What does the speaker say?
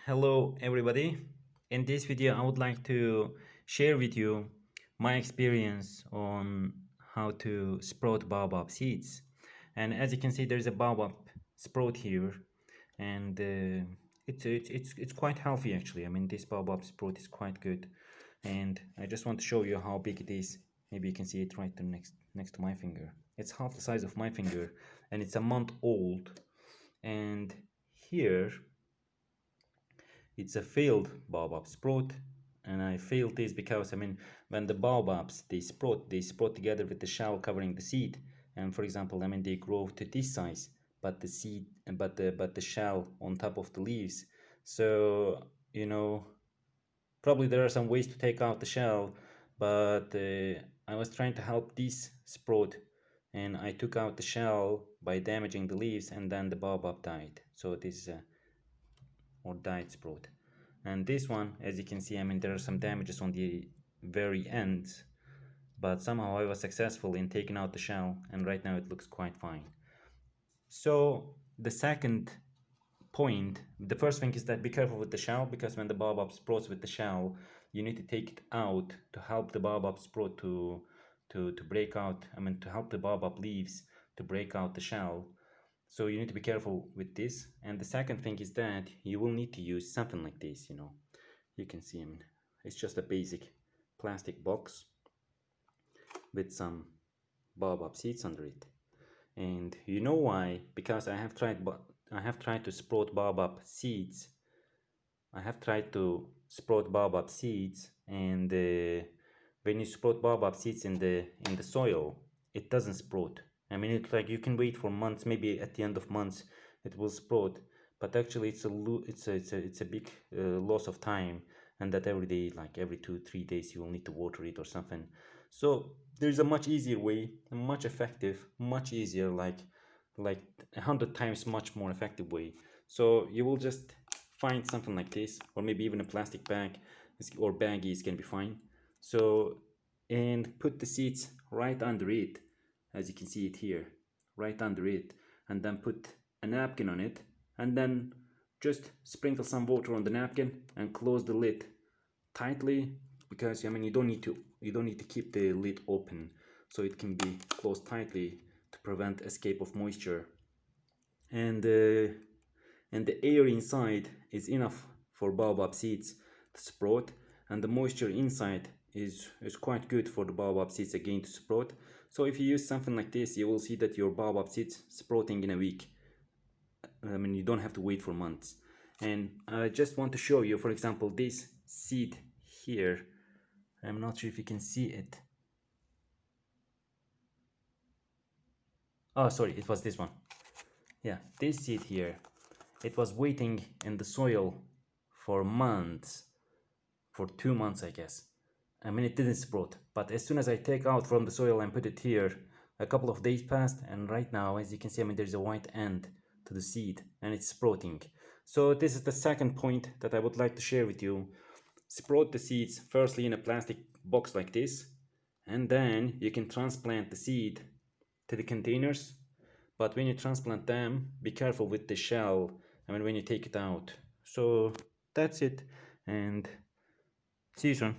Hello everybody. In this video I would like to share with you my experience on how to sprout baobab seeds. And as you can see, there's a baobab sprout here, and it's quite healthy actually. I mean, this baobab sprout is quite good, and I just want to show you how big it is. Maybe you can see it right next to my finger. It's half the size of my finger, and it's a month old. And here it's a failed baobab sprout, and I failed this because, I mean, when the baobabs they sprout together with the shell covering the seed, and for example, I mean, they grow to this size, but the seed but the shell on top of the leaves. So probably there are some ways to take out the shell, but I was trying to help this sprout, and I took out the shell by damaging the leaves, and then the baobab died. So this is a or died sprout. And this one, as you can see, I mean, there are some damages on the very end, but somehow I was successful in taking out the shell, and right now it looks quite fine. So the second point, the first thing is that be careful with the shell, because when the baobab sprouts with the shell, you need to take it out to help the baobab sprout to break out. I mean, to help the baobab leaves to break out the shell. So you need to be careful with this. And the second thing is that you will need to use something like this. You can see, I mean, it's just a basic plastic box with some baobab seeds under it. And you know why? Because I have tried to sprout baobab seeds. I have tried to sprout baobab seeds, and when you sprout baobab seeds in the soil, it doesn't sprout. I mean, it's like you can wait for months, maybe at the end of months it will sprout, but actually it's a big loss of time, and that every day, like every 2-3 days, you will need to water it or something. So there's a much easier way, a much effective, much easier, like 100 times much more effective way. So you will just find something like this, or maybe even a plastic bag, or baggies can be fine. So, and put the seeds right under it, as you can see it here, right under it, and then put a napkin on it, and then just sprinkle some water on the napkin and close the lid tightly, because I mean, you don't need to keep the lid open, so it can be closed tightly to prevent escape of moisture. And the air inside is enough for baobab seeds to sprout, and the moisture inside is quite good for the baobab seeds again to sprout. So if you use something like this, you will see that your baobab seeds sprouting in a week. I mean, you don't have to wait for months. And I just want to show you, for example, this seed here. I'm not sure if you can see it. Oh, sorry, it was this one. Yeah, this seed here, it was waiting in the soil for months, for 2 months, I guess. I mean, it didn't sprout, but as soon as I take out from the soil and put it here, a couple of days passed, and right now, as you can see, I mean, there's a white end to the seed, and it's sprouting. So this is the second point that I would like to share with you. Sprout the seeds firstly in a plastic box like this, and then you can transplant the seed to the containers. But when you transplant them, be careful with the shell, I mean, when you take it out. So that's it, and see you soon.